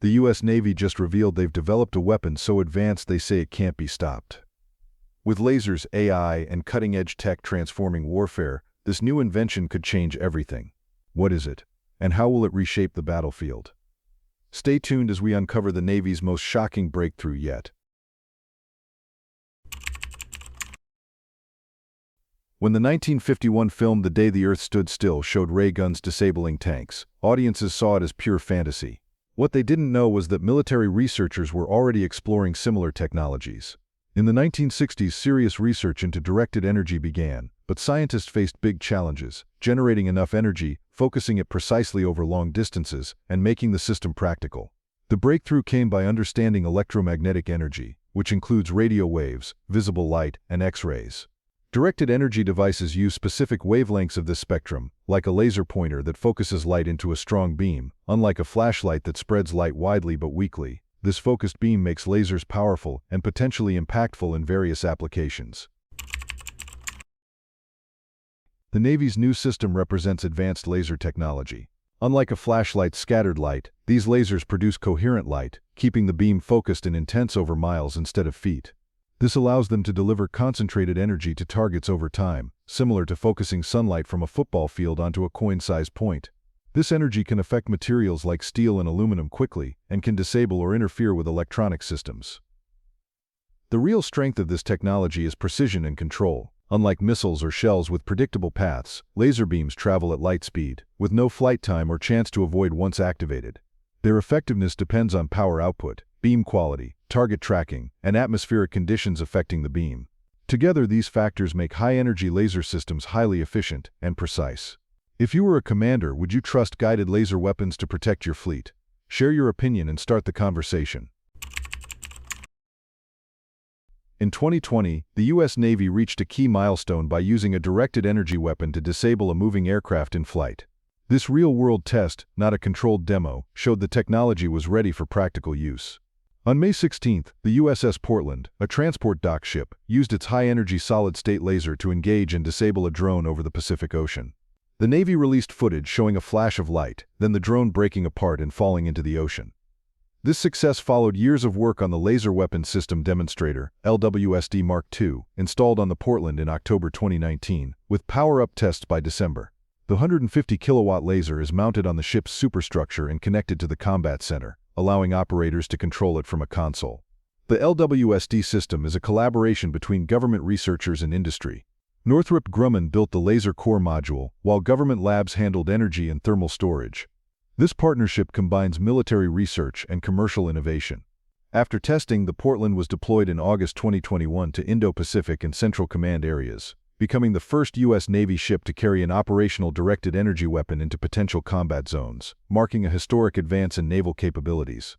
The U.S. Navy just revealed they've developed a weapon so advanced they say it can't be stopped. With lasers, AI, and cutting-edge tech transforming warfare, this new invention could change everything. What is it? And how will it reshape the battlefield? Stay tuned as we uncover the Navy's most shocking breakthrough yet. When the 1951 film The Day the Earth Stood Still showed ray guns disabling tanks, audiences saw it as pure fantasy. What they didn't know was that military researchers were already exploring similar technologies. In the 1960s, serious research into directed energy began, but scientists faced big challenges: generating enough energy, focusing it precisely over long distances, and making the system practical. The breakthrough came by understanding electromagnetic energy, which includes radio waves, visible light, and X-rays. Directed energy devices use specific wavelengths of this spectrum, like a laser pointer that focuses light into a strong beam. Unlike a flashlight that spreads light widely but weakly, this focused beam makes lasers powerful and potentially impactful in various applications. The Navy's new system represents advanced laser technology. Unlike a flashlight's scattered light, these lasers produce coherent light, keeping the beam focused and intense over miles instead of feet. This allows them to deliver concentrated energy to targets over time, similar to focusing sunlight from a football field onto a coin-sized point. This energy can affect materials like steel and aluminum quickly, and can disable or interfere with electronic systems. The real strength of this technology is precision and control. Unlike missiles or shells with predictable paths, laser beams travel at light speed, with no flight time or chance to avoid once activated. Their effectiveness depends on power output, beam quality, target tracking, and atmospheric conditions affecting the beam. Together, these factors make high-energy laser systems highly efficient and precise. If you were a commander, would you trust guided laser weapons to protect your fleet? Share your opinion and start the conversation. In 2020, the U.S. Navy reached a key milestone by using a directed energy weapon to disable a moving aircraft in flight. This real-world test, not a controlled demo, showed the technology was ready for practical use. On May 16, the USS Portland, a transport dock ship, used its high-energy solid-state laser to engage and disable a drone over the Pacific Ocean. The Navy released footage showing a flash of light, then the drone breaking apart and falling into the ocean. This success followed years of work on the Laser Weapon System Demonstrator, LWSD Mark II, installed on the Portland in October 2019, with power-up tests by December. The 150-kilowatt laser is mounted on the ship's superstructure and connected to the combat center, allowing operators to control it from a console. The LWSD system is a collaboration between government researchers and industry. Northrop Grumman built the laser core module, while government labs handled energy and thermal storage. This partnership combines military research and commercial innovation. After testing, the Portland was deployed in August 2021 to Indo-Pacific and Central Command areas, becoming the first U.S. Navy ship to carry an operational directed energy weapon into potential combat zones, marking a historic advance in naval capabilities.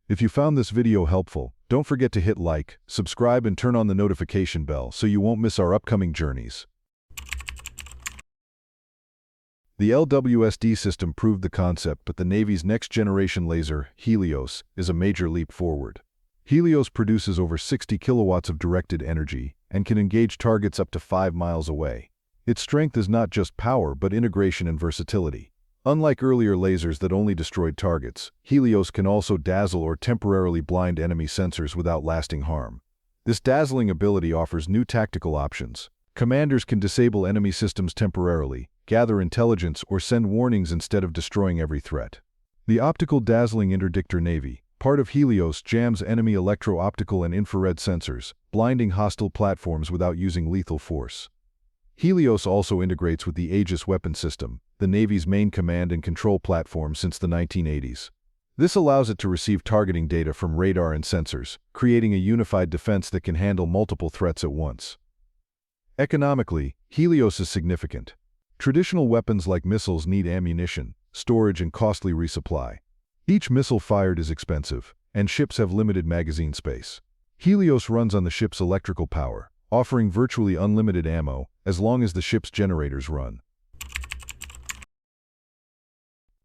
If you found this video helpful, don't forget to hit like, subscribe, and turn on the notification bell so you won't miss our upcoming journeys. The LWSD system proved the concept, but the Navy's next-generation laser, HELIOS, is a major leap forward. HELIOS produces over 60 kilowatts of directed energy and can engage targets up to 5 miles away. Its strength is not just power but integration and versatility. Unlike earlier lasers that only destroyed targets, HELIOS can also dazzle or temporarily blind enemy sensors without lasting harm. This dazzling ability offers new tactical options. Commanders can disable enemy systems temporarily, gather intelligence, or send warnings instead of destroying every threat. The optical dazzling interdictor Navy, part of HELIOS, jams enemy electro-optical and infrared sensors, blinding hostile platforms without using lethal force. HELIOS also integrates with the Aegis weapon system, the Navy's main command and control platform since the 1980s. This allows it to receive targeting data from radar and sensors, creating a unified defense that can handle multiple threats at once. Economically, HELIOS is significant. Traditional weapons like missiles need ammunition, storage, and costly resupply. Each missile fired is expensive, and ships have limited magazine space. HELIOS runs on the ship's electrical power, offering virtually unlimited ammo as long as the ship's generators run.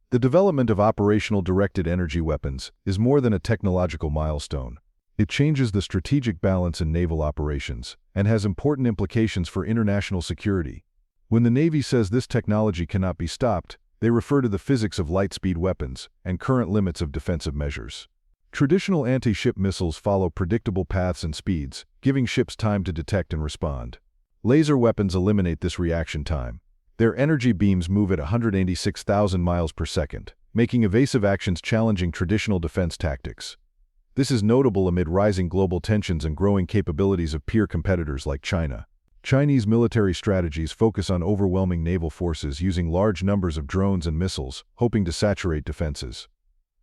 The development of operational directed energy weapons is more than a technological milestone. It changes the strategic balance in naval operations and has important implications for international security. When the Navy says this technology cannot be stopped, They refer to the physics of light-speed weapons and current limits of defensive measures. Traditional anti-ship missiles follow predictable paths and speeds, giving ships time to detect and respond. Laser weapons eliminate this reaction time. Their energy beams move at 186,000 miles per second, making evasive actions challenging traditional defense tactics. This is notable amid rising global tensions and growing capabilities of peer competitors like China. Chinese military strategies focus on overwhelming naval forces using large numbers of drones and missiles, hoping to saturate defenses.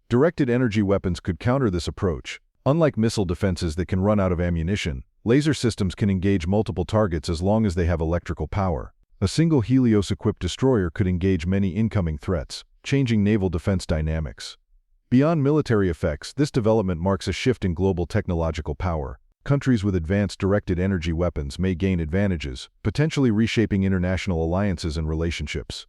Directed energy weapons could counter this approach. Unlike missile defenses that can run out of ammunition, laser systems can engage multiple targets as long as they have electrical power. A single Helios-equipped destroyer could engage many incoming threats, changing naval defense dynamics. Beyond military effects, this development marks a shift in global technological power. Countries with advanced directed energy weapons may gain advantages, potentially reshaping international alliances and relationships.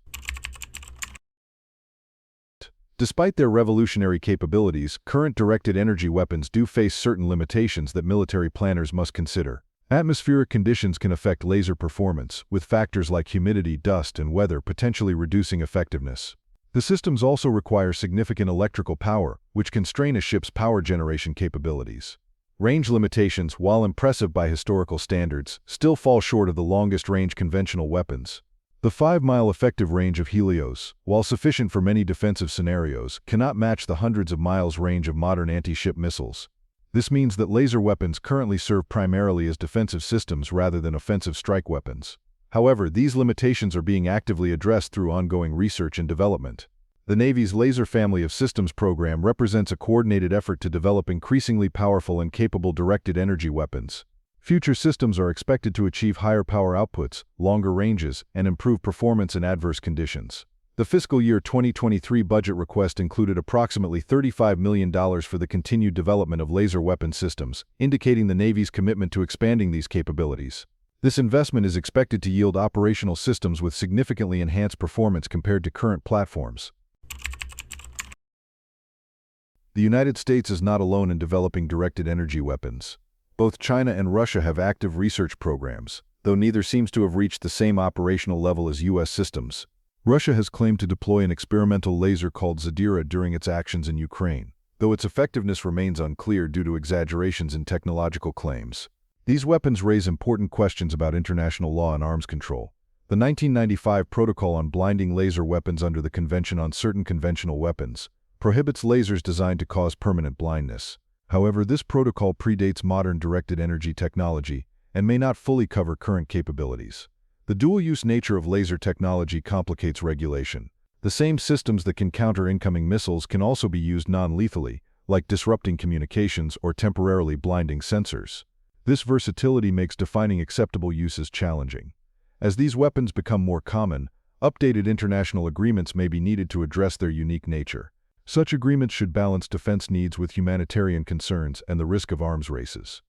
Despite their revolutionary capabilities, current directed energy weapons do face certain limitations that military planners must consider. Atmospheric conditions can affect laser performance, with factors like humidity, dust, and weather potentially reducing effectiveness. The systems also require significant electrical power, which can strain a ship's power generation capabilities. Range limitations, while impressive by historical standards, still fall short of the longest-range conventional weapons. The 5-mile effective range of Helios, while sufficient for many defensive scenarios, cannot match the hundreds of miles range of modern anti-ship missiles. This means that laser weapons currently serve primarily as defensive systems rather than offensive strike weapons. However, these limitations are being actively addressed through ongoing research and development. The Navy's Laser Family of Systems program represents a coordinated effort to develop increasingly powerful and capable directed energy weapons. Future systems are expected to achieve higher power outputs, longer ranges, and improve performance in adverse conditions. The fiscal year 2023 budget request included approximately $35 million for the continued development of laser weapon systems, indicating the Navy's commitment to expanding these capabilities. This investment is expected to yield operational systems with significantly enhanced performance compared to current platforms. The United States is not alone in developing directed energy weapons. Both China and Russia have active research programs, though neither seems to have reached the same operational level as U.S. systems. Russia has claimed to deploy an experimental laser called Zadira during its actions in Ukraine, though its effectiveness remains unclear due to exaggerations in technological claims. These weapons raise important questions about international law and arms control. The 1995 Protocol on Blinding Laser Weapons under the Convention on Certain Conventional Weapons prohibits lasers designed to cause permanent blindness. However, this protocol predates modern directed energy technology and may not fully cover current capabilities. The dual-use nature of laser technology complicates regulation. The same systems that can counter incoming missiles can also be used non-lethally, like disrupting communications or temporarily blinding sensors. This versatility makes defining acceptable uses challenging. As these weapons become more common, updated international agreements may be needed to address their unique nature. Such agreements should balance defense needs with humanitarian concerns and the risk of arms races.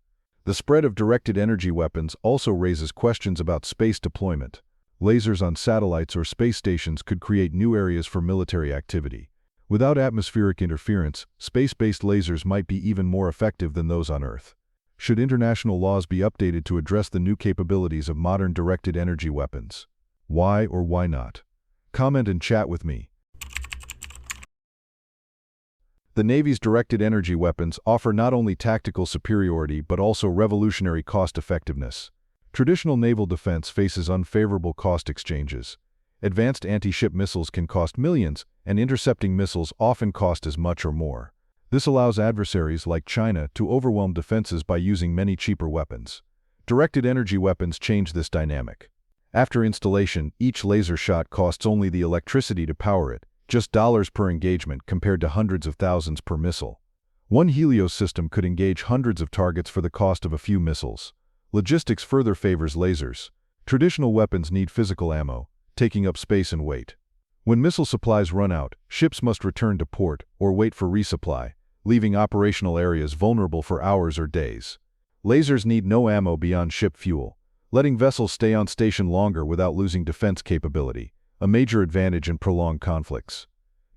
The spread of directed energy weapons also raises questions about space deployment. Lasers on satellites or space stations could create new areas for military activity. Without atmospheric interference, space-based lasers might be even more effective than those on Earth. Should international laws be updated to address the new capabilities of modern directed energy weapons? Why or why not? Comment and chat with me. The Navy's directed energy weapons offer not only tactical superiority but also revolutionary cost-effectiveness. Traditional naval defense faces unfavorable cost exchanges. Advanced anti-ship missiles can cost millions, and intercepting missiles often cost as much or more. This allows adversaries like China to overwhelm defenses by using many cheaper weapons. Directed energy weapons change this dynamic. After installation, each laser shot costs only the electricity to power it, just dollars per engagement compared to hundreds of thousands per missile. One Helios system could engage hundreds of targets for the cost of a few missiles. Logistics further favors lasers. Traditional weapons need physical ammo, taking up space and weight. When missile supplies run out, ships must return to port or wait for resupply, leaving operational areas vulnerable for hours or days. Lasers need no ammo beyond ship fuel, letting vessels stay on station longer without losing defense capability, a major advantage in prolonged conflicts.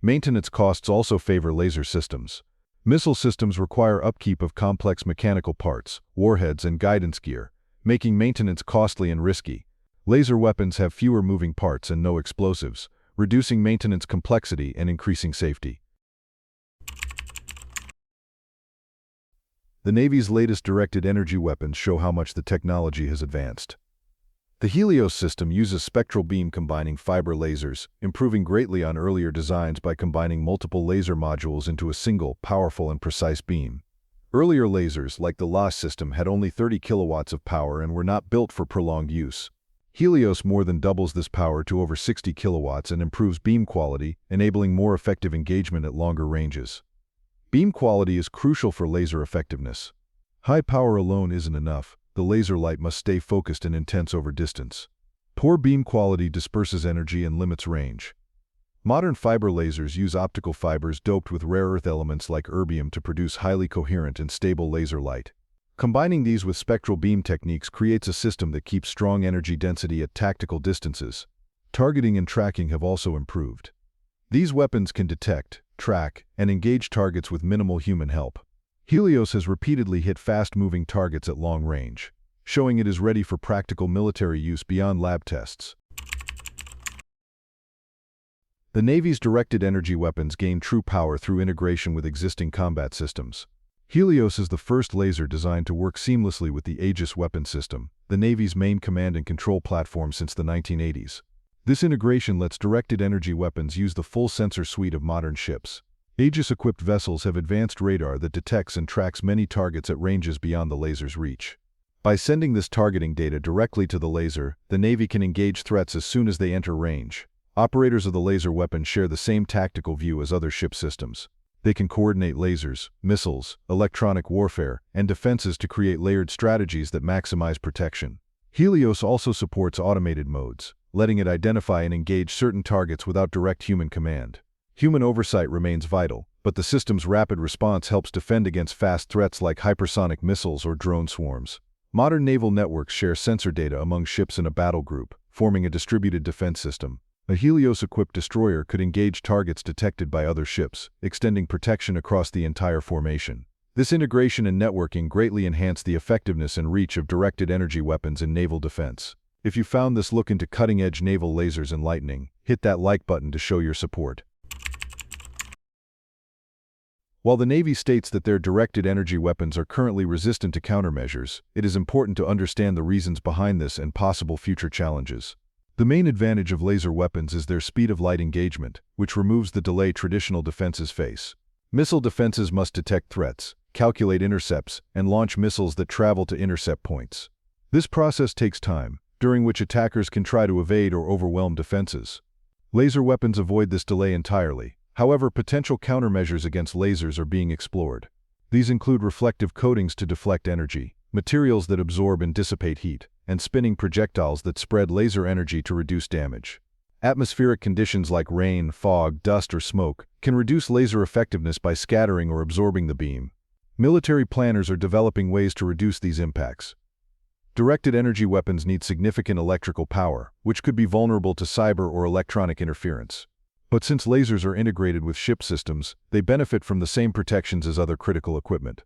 Maintenance costs also favor laser systems. Missile systems require upkeep of complex mechanical parts, warheads, and guidance gear, making maintenance costly and risky. Laser weapons have fewer moving parts and no explosives, reducing maintenance complexity and increasing safety. The Navy's latest directed energy weapons show how much the technology has advanced. The HELIOS system uses spectral beam combining fiber lasers, improving greatly on earlier designs by combining multiple laser modules into a single, powerful and precise beam. Earlier lasers, like the LOS system, had only 30 kilowatts of power and were not built for prolonged use. HELIOS more than doubles this power to over 60 kilowatts and improves beam quality, enabling more effective engagement at longer ranges. Beam quality is crucial for laser effectiveness. High power alone isn't enough. The laser light must stay focused and intense over distance. Poor beam quality disperses energy and limits range. Modern fiber lasers use optical fibers doped with rare earth elements like erbium to produce highly coherent and stable laser light. Combining these with spectral beam techniques creates a system that keeps strong energy density at tactical distances. Targeting and tracking have also improved. These weapons can detect, track, and engage targets with minimal human help. HELIOS has repeatedly hit fast-moving targets at long range, showing it is ready for practical military use beyond lab tests. The Navy's directed energy weapons gain true power through integration with existing combat systems. HELIOS is the first laser designed to work seamlessly with the Aegis weapon system, the Navy's main command and control platform since the 1980s. This integration lets directed energy weapons use the full sensor suite of modern ships. Aegis-equipped vessels have advanced radar that detects and tracks many targets at ranges beyond the laser's reach. By sending this targeting data directly to the laser, the Navy can engage threats as soon as they enter range. Operators of the laser weapon share the same tactical view as other ship systems. They can coordinate lasers, missiles, electronic warfare, and defenses to create layered strategies that maximize protection. HELIOS also supports automated modes, letting it identify and engage certain targets without direct human command. Human oversight remains vital, but the system's rapid response helps defend against fast threats like hypersonic missiles or drone swarms. Modern naval networks share sensor data among ships in a battle group, forming a distributed defense system. A HELIOS-equipped destroyer could engage targets detected by other ships, extending protection across the entire formation. This integration and networking greatly enhance the effectiveness and reach of directed energy weapons in naval defense. If you found this look into cutting-edge naval lasers enlightening, hit that like button to show your support. While the Navy states that their directed energy weapons are currently resistant to countermeasures, it is important to understand the reasons behind this and possible future challenges. The main advantage of laser weapons is their speed of light engagement, which removes the delay traditional defenses face. Missile defenses must detect threats, calculate intercepts, and launch missiles that travel to intercept points. This process takes time, during which attackers can try to evade or overwhelm defenses. Laser weapons avoid this delay entirely. However, potential countermeasures against lasers are being explored. These include reflective coatings to deflect energy, materials that absorb and dissipate heat, and spinning projectiles that spread laser energy to reduce damage. Atmospheric conditions like rain, fog, dust, or smoke can reduce laser effectiveness by scattering or absorbing the beam. Military planners are developing ways to reduce these impacts. Directed energy weapons need significant electrical power, which could be vulnerable to cyber or electronic interference. But since lasers are integrated with ship systems, they benefit from the same protections as other critical equipment.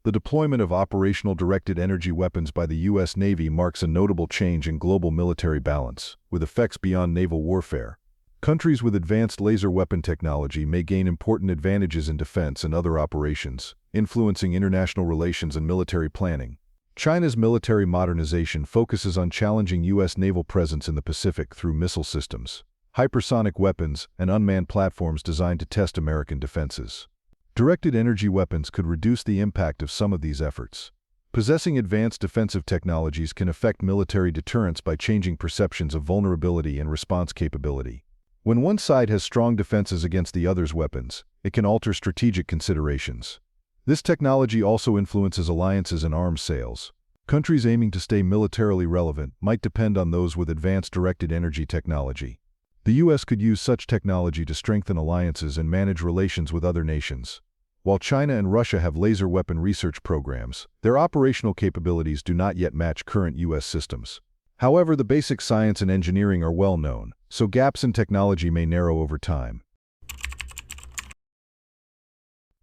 The deployment of operational directed energy weapons by the U.S. Navy marks a notable change in global military balance, with effects beyond naval warfare. Countries with advanced laser weapon technology may gain important advantages in defense and other operations, influencing international relations and military planning. China's military modernization focuses on challenging U.S. naval presence in the Pacific through missile systems, hypersonic weapons, and unmanned platforms designed to test American defenses. Directed energy weapons could reduce the impact of some of these efforts. Possessing advanced defensive technologies can affect military deterrence by changing perceptions of vulnerability and response capability. When one side has strong defenses against the other's weapons, it can alter strategic considerations. This technology also influences alliances and arms sales. Countries aiming to stay militarily relevant might depend on those with advanced directed energy technology. The U.S. could use such technology to strengthen alliances and manage relations with other nations. While China and Russia have laser weapon research programs, their operational capabilities do not yet match current U.S. systems. However, the basic science and engineering are well known, so gaps in technology may narrow over time.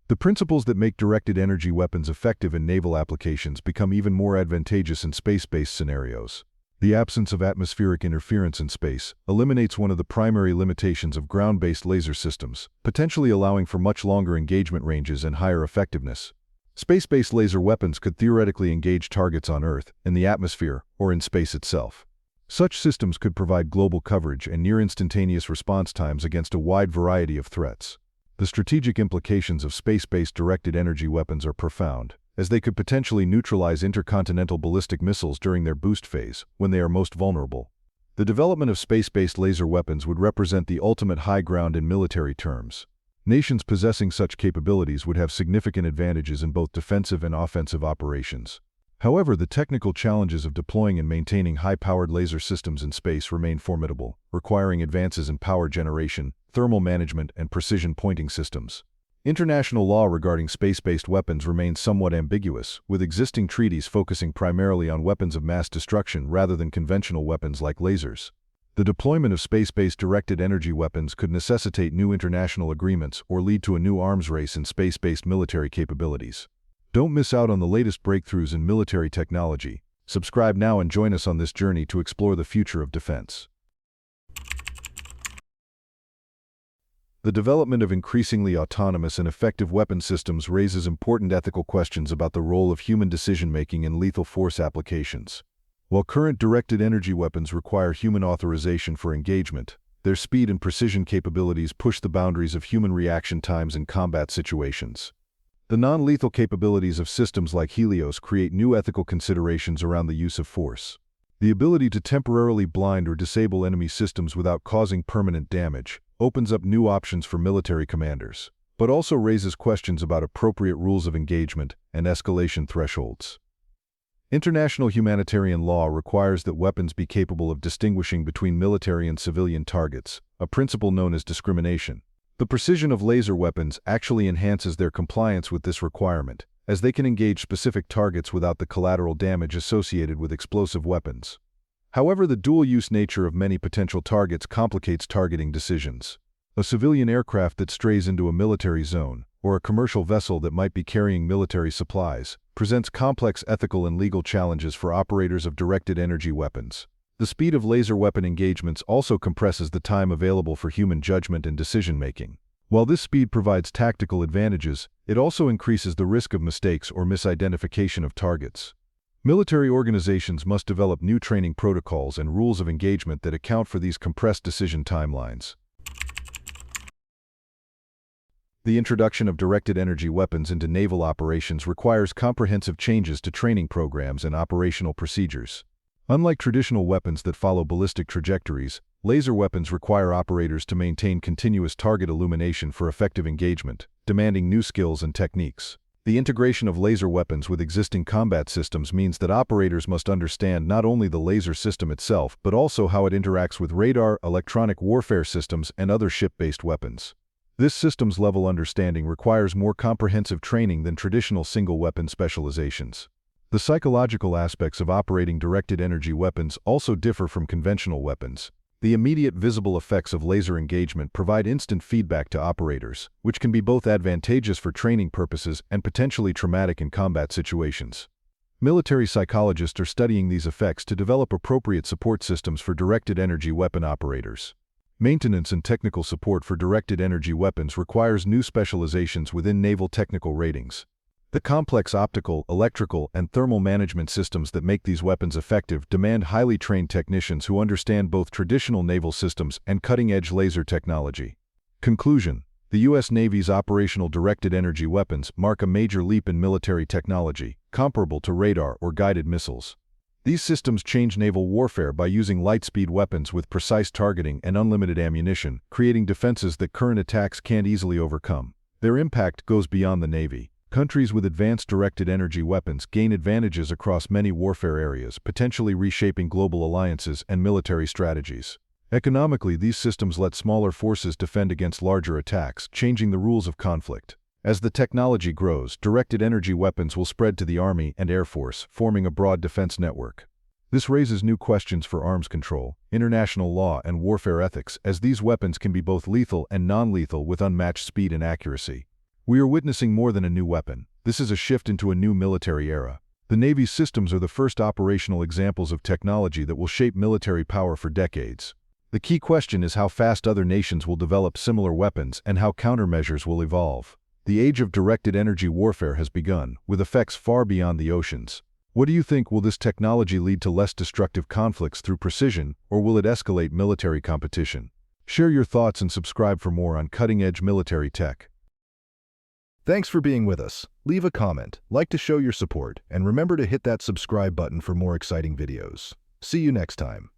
The principles that make directed energy weapons effective in naval applications become even more advantageous in space-based scenarios. The absence of atmospheric interference in space eliminates one of the primary limitations of ground-based laser systems, potentially allowing for much longer engagement ranges and higher effectiveness. Space-based laser weapons could theoretically engage targets on Earth, in the atmosphere, or in space itself. Such systems could provide global coverage and near-instantaneous response times against a wide variety of threats. The strategic implications of space-based directed energy weapons are profound, as they could potentially neutralize intercontinental ballistic missiles during their boost phase, when they are most vulnerable. The development of space-based laser weapons would represent the ultimate high ground in military terms. Nations possessing such capabilities would have significant advantages in both defensive and offensive operations. However, the technical challenges of deploying and maintaining high-powered laser systems in space remain formidable, requiring advances in power generation, thermal management, and precision pointing systems. International law regarding space-based weapons remains somewhat ambiguous, with existing treaties focusing primarily on weapons of mass destruction rather than conventional weapons like lasers. The deployment of space-based directed energy weapons could necessitate new international agreements or lead to a new arms race in space-based military capabilities. Don't miss out on the latest breakthroughs in military technology. Subscribe now and join us on this journey to explore the future of defense. The development of increasingly autonomous and effective weapon systems raises important ethical questions about the role of human decision-making in lethal force applications. While current directed energy weapons require human authorization for engagement, their speed and precision capabilities push the boundaries of human reaction times in combat situations. The non-lethal capabilities of systems like HELIOS create new ethical considerations around the use of force. The ability to temporarily blind or disable enemy systems without causing permanent damage opens up new options for military commanders, but also raises questions about appropriate rules of engagement and escalation thresholds. International humanitarian law requires that weapons be capable of distinguishing between military and civilian targets, a principle known as discrimination. The precision of laser weapons actually enhances their compliance with this requirement, as they can engage specific targets without the collateral damage associated with explosive weapons. However, the dual-use nature of many potential targets complicates targeting decisions. A civilian aircraft that strays into a military zone, or a commercial vessel that might be carrying military supplies, presents complex ethical and legal challenges for operators of directed energy weapons. The speed of laser weapon engagements also compresses the time available for human judgment and decision-making. While this speed provides tactical advantages, it also increases the risk of mistakes or misidentification of targets. Military organizations must develop new training protocols and rules of engagement that account for these compressed decision timelines. The introduction of directed energy weapons into naval operations requires comprehensive changes to training programs and operational procedures. Unlike traditional weapons that follow ballistic trajectories, laser weapons require operators to maintain continuous target illumination for effective engagement, demanding new skills and techniques. The integration of laser weapons with existing combat systems means that operators must understand not only the laser system itself but also how it interacts with radar, electronic warfare systems, and other ship-based weapons. This systems-level understanding requires more comprehensive training than traditional single-weapon specializations. The psychological aspects of operating directed energy weapons also differ from conventional weapons. The immediate visible effects of laser engagement provide instant feedback to operators, which can be both advantageous for training purposes and potentially traumatic in combat situations. Military psychologists are studying these effects to develop appropriate support systems for directed energy weapon operators. Maintenance and technical support for directed energy weapons requires new specializations within naval technical ratings. The complex optical, electrical, and thermal management systems that make these weapons effective demand highly trained technicians who understand both traditional naval systems and cutting-edge laser technology. Conclusion: the U.S. Navy's operational directed energy weapons mark a major leap in military technology, comparable to radar or guided missiles. These systems change naval warfare by using light-speed weapons with precise targeting and unlimited ammunition, creating defenses that current attacks can't easily overcome. Their impact goes beyond the Navy. Countries with advanced directed energy weapons gain advantages across many warfare areas, potentially reshaping global alliances and military strategies. Economically, these systems let smaller forces defend against larger attacks, changing the rules of conflict. As the technology grows, directed energy weapons will spread to the Army and Air Force, forming a broad defense network. This raises new questions for arms control, international law, and warfare ethics, as these weapons can be both lethal and non-lethal with unmatched speed and accuracy. We are witnessing more than a new weapon. This is a shift into a new military era. The Navy's systems are the first operational examples of technology that will shape military power for decades. The key question is how fast other nations will develop similar weapons and how countermeasures will evolve. The age of directed energy warfare has begun, with effects far beyond the oceans. What do you think? Will this technology lead to less destructive conflicts through precision, or will it escalate military competition? Share your thoughts and subscribe for more on cutting-edge military tech. Thanks for being with us. Leave a comment, like to show your support, and remember to hit that subscribe button for more exciting videos. See you next time.